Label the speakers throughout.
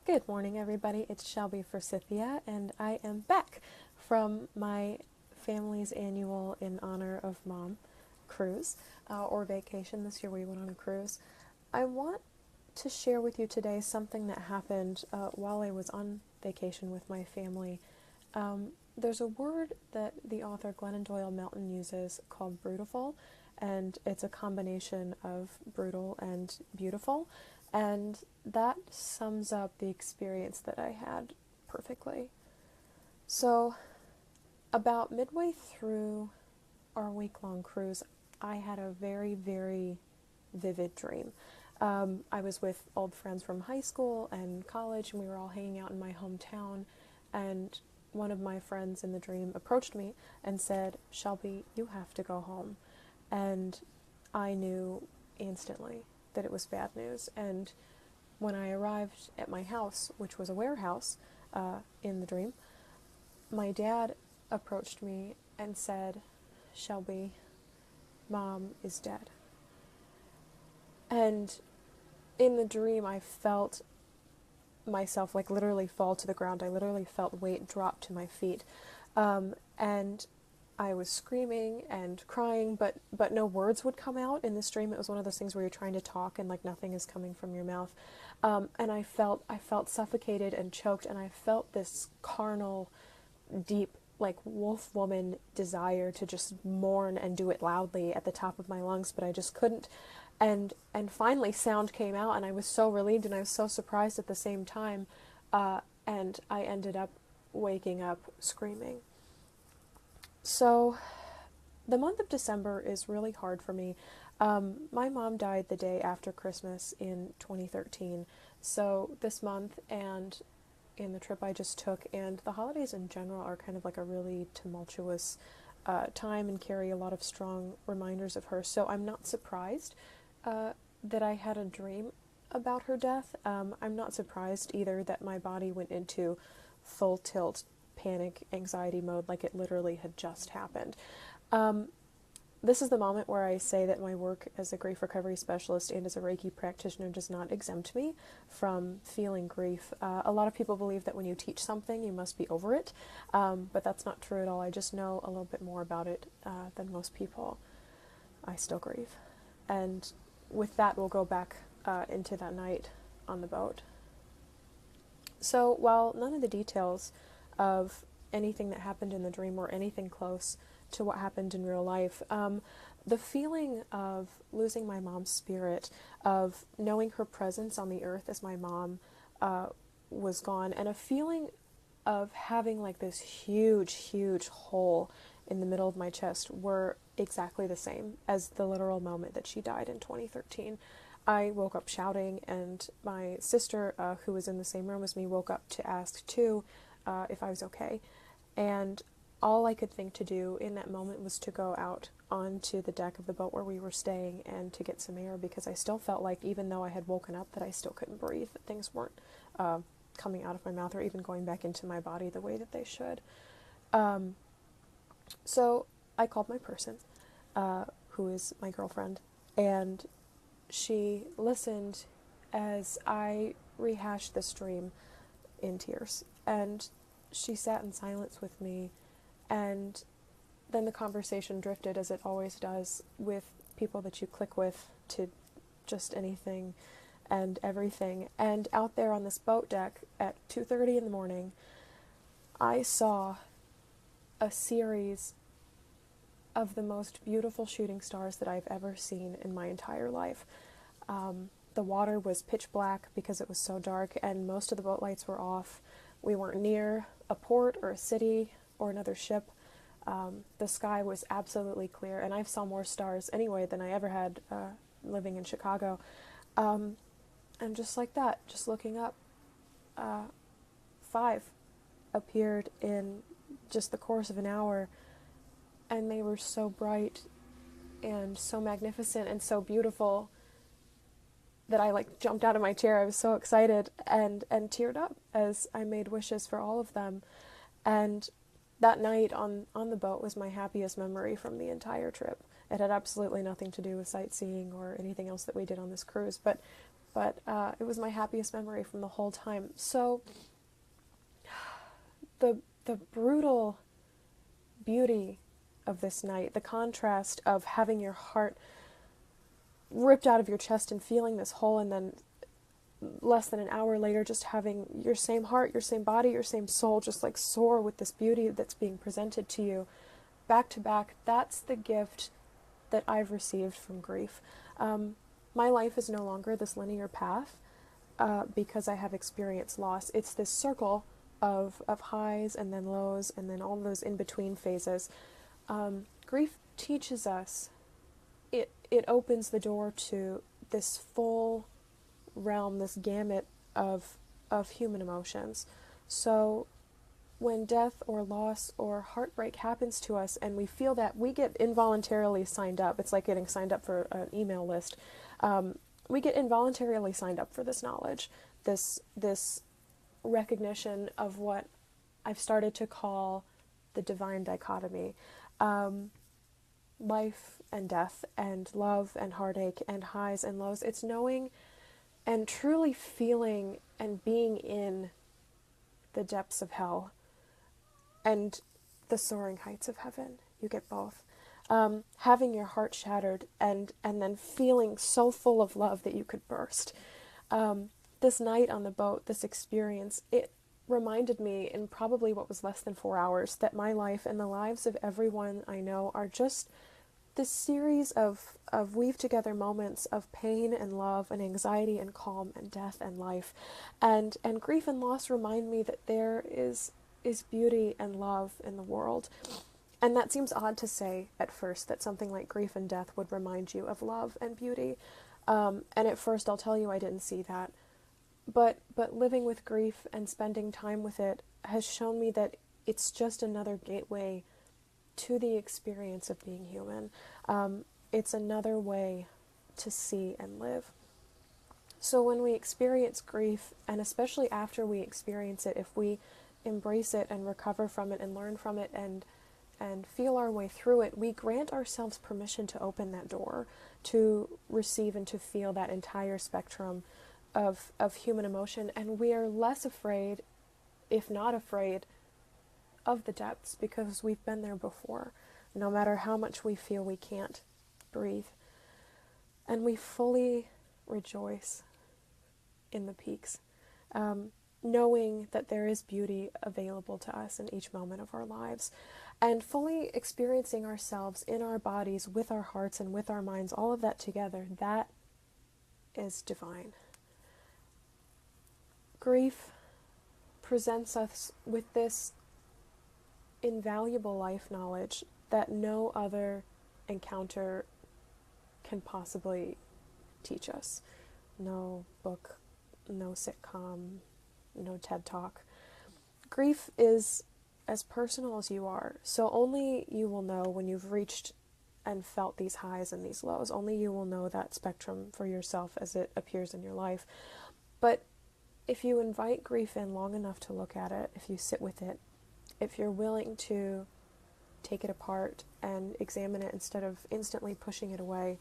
Speaker 1: Good morning, everybody. It's Shelby Forsythia, and I am back from my family's annual In Honor of Mom cruise or vacation. This year we went on a cruise. I want to share with you today something that happened while I was on vacation with my family. There's a word that the author Glennon Doyle Melton uses called Brutiful, and it's a combination of brutal and beautiful. And that sums up the experience that I had perfectly. So, about midway through our week-long cruise, I had a very, very vivid dream. I was with old friends from high school and college, and we were all hanging out in my hometown, and one of my friends in the dream approached me and said, "Shelby, you have to go home." And I knew instantly that it was bad news. And when I arrived at my house, which was a warehouse in the dream, my dad approached me and said, "Shelby, Mom is dead." And in the dream, I felt myself like literally fall to the ground. I literally felt weight drop to my feet. And I was screaming and crying, but no words would come out in this dream. It was one of those things where you're trying to talk and like nothing is coming from your mouth. And I felt suffocated and choked, and I felt this carnal, deep, like wolf woman desire to just mourn and do it loudly at the top of my lungs, but I just couldn't. And finally sound came out, and I was so relieved and I was so surprised at the same time. And I ended up waking up screaming. So, the month of December is really hard for me. My mom died the day after Christmas in 2013. So, this month and in the trip I just took, and the holidays in general are kind of like a really tumultuous time and carry a lot of strong reminders of her. So, I'm not surprised that I had a dream about her death. I'm not surprised either that my body went into full tilt panic anxiety mode, like it literally had just happened. This is the moment where I say that my work as a grief recovery specialist and as a Reiki practitioner does not exempt me from feeling grief. A lot of people believe that when you teach something, you must be over it, but that's not true at all. I just know a little bit more about it than most people. I still grieve. And with that, we'll go back into that night on the boat. So while none of the details of anything that happened in the dream or anything close to what happened in real life, the feeling of losing my mom's spirit, of knowing her presence on the earth as my mom was gone, and a feeling of having like this huge, huge hole in the middle of my chest were exactly the same as the literal moment that she died in 2013. I woke up shouting, and my sister, who was in the same room as me, woke up to ask too if I was okay. And all I could think to do in that moment was to go out onto the deck of the boat where we were staying and to get some air, because I still felt like, even though I had woken up, that I still couldn't breathe, that things weren't coming out of my mouth or even going back into my body the way that they should. So I called my person, who is my girlfriend, and she listened as I rehashed this dream in tears. And she sat in silence with me, and then the conversation drifted, as it always does with people that you click with, to just anything and everything. And out there on this boat deck at 2:30 in the morning, I saw a series of the most beautiful shooting stars that I've ever seen in my entire life. The water was pitch black because it was so dark, and most of the boat lights were off. We weren't near a port or a city or another ship. The sky was absolutely clear, and I saw more stars anyway than I ever had living in Chicago. And just like that, just looking up, 5 appeared in just the course of an hour, and they were so bright and so magnificent and so beautiful that I like jumped out of my chair. I was so excited and teared up as I made wishes for all of them. And that night on the boat was my happiest memory from the entire trip. It had absolutely nothing to do with sightseeing or anything else that we did on this cruise, but but it was my happiest memory from the whole time. So the brutal beauty of this night, the contrast of having your heart ripped out of your chest and feeling this hole, and then less than an hour later just having your same heart, your same body, your same soul just like soar with this beauty that's being presented to you back to back. That's the gift that I've received from grief. My life is no longer this linear path because I have experienced loss. It's this circle of highs and then lows and then all those in-between phases. Grief teaches us, it opens the door to this full realm, this gamut of human emotions. So when death or loss or heartbreak happens to us and we feel that, we get involuntarily signed up. It's like getting signed up for an email list. We get involuntarily signed up for this knowledge, this recognition of what I've started to call the Divine Dichotomy. Life and death and love and heartache and highs and lows. It's knowing and truly feeling and being in the depths of hell and the soaring heights of heaven. You get both. Having your heart shattered and then feeling so full of love that you could burst. This night on the boat, this experience, it reminded me in probably what was less than 4 hours that my life and the lives of everyone I know are just this series of weave together moments of pain and love and anxiety and calm and death and life. And grief and loss remind me that there is beauty and love in the world. And that seems odd to say at first, that something like grief and death would remind you of love and beauty. And at first I'll tell you I didn't see that. But living with grief and spending time with it has shown me that it's just another gateway to the experience of being human. It's another way to see and live. So when we experience grief, and especially after we experience it, if we embrace it and recover from it and learn from it and feel our way through it, we grant ourselves permission to open that door, to receive and to feel that entire spectrum of human emotion. And we are less afraid, if not afraid, of the depths, because we've been there before, no matter how much we feel we can't breathe. And we fully rejoice in the peaks, knowing that there is beauty available to us in each moment of our lives, and fully experiencing ourselves in our bodies, with our hearts and with our minds, all of that together. That is divine. Grief presents us with this invaluable life knowledge that no other encounter can possibly teach us. No book, no sitcom, no TED Talk. Grief is as personal as you are, so only you will know when you've reached and felt these highs and these lows. Only you will know that spectrum for yourself as it appears in your life. But if you invite grief in long enough to look at it, if you sit with it, if you're willing to take it apart and examine it instead of instantly pushing it away,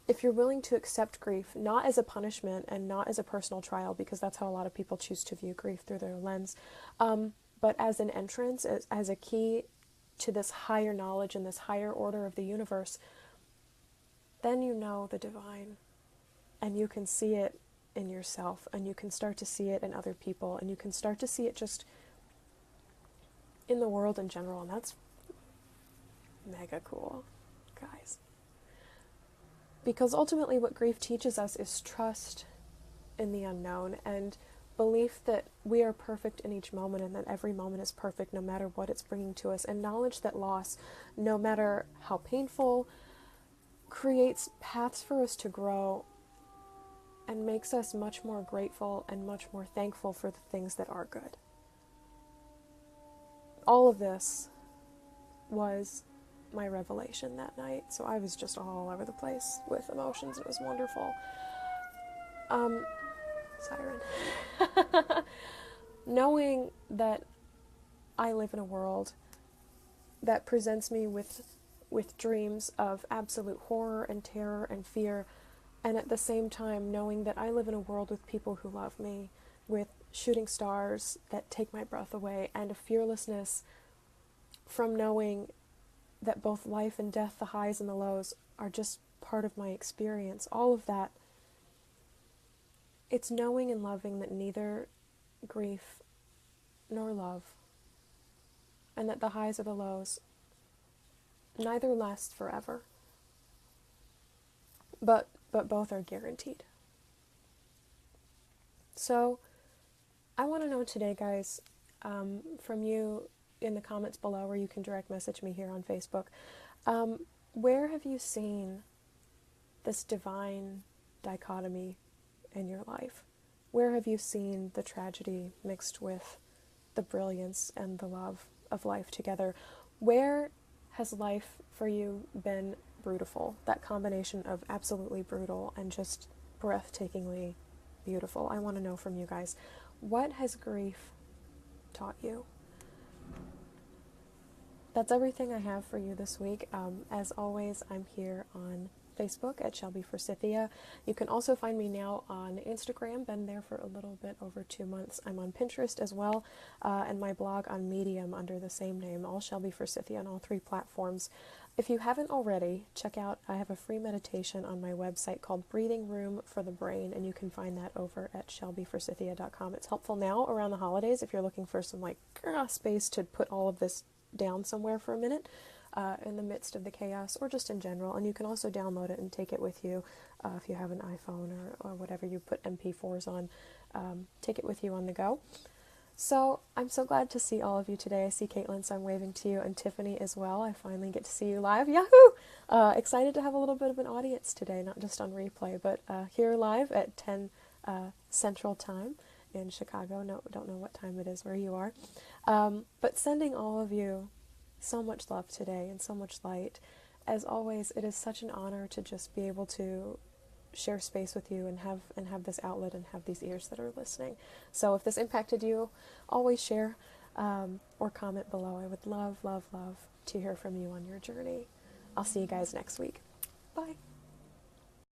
Speaker 1: if you're willing to accept grief, not as a punishment and not as a personal trial, because that's how a lot of people choose to view grief through their lens, but as an entrance, as a key to this higher knowledge and this higher order of the universe, then you know the divine, and you can see it in yourself, and you can start to see it in other people, and you can start to see it just in the world in general, and that's mega cool, guys. Because ultimately what grief teaches us is trust in the unknown, and belief that we are perfect in each moment, and that every moment is perfect no matter what it's bringing to us, and knowledge that loss, no matter how painful, creates paths for us to grow and makes us much more grateful and much more thankful for the things that are good. All of this was my revelation that night, so I was just all over the place with emotions. It was wonderful. Siren. Knowing that I live in a world that presents me with dreams of absolute horror and terror and fear, And at the same time, knowing that I live in a world with people who love me, with shooting stars that take my breath away, and a fearlessness from knowing that both life and death, the highs and the lows, are just part of my experience. All of that, it's knowing and loving that neither grief nor love, and that the highs or the lows, neither last forever, but both are guaranteed. So I want to know today, guys, from you in the comments below, or you can direct message me here on Facebook, where have you seen this divine dichotomy in your life? Where have you seen the tragedy mixed with the brilliance and the love of life together? Where has life for you been brutiful? That combination of absolutely brutal and just breathtakingly beautiful. I want to know from you guys, what has grief taught you? That's everything I have for you this week. As always, I'm here on Facebook at Shelby Forsythia. You can also find me now on Instagram, been there for a little bit over 2 months. I'm on Pinterest as well, and my blog on Medium under the same name, all Shelby Forsythia on all 3 platforms. If you haven't already, check out, I have a free meditation on my website called Breathing Room for the Brain, and you can find that over at shelbyforsythia.com. It's helpful now around the holidays if you're looking for some space to put all of this down somewhere for a minute in the midst of the chaos, or just in general. And you can also download it and take it with you if you have an iPhone or whatever you put MP4s on. Take it with you on the go. So I'm so glad to see all of you today. I see Caitlin, so I'm waving to you, and Tiffany as well. I finally get to see you live. Yahoo! Excited to have a little bit of an audience today, not just on replay, but here live at 10 Central Time in Chicago. No, don't know what time it is where you are. But sending all of you so much love today and so much light. As always, it is such an honor to just be able to share space with you and have this outlet and have these ears that are listening. So if this impacted you, always share or comment below. I would love, love, love to hear from you on your journey. I'll see you guys next week. Bye.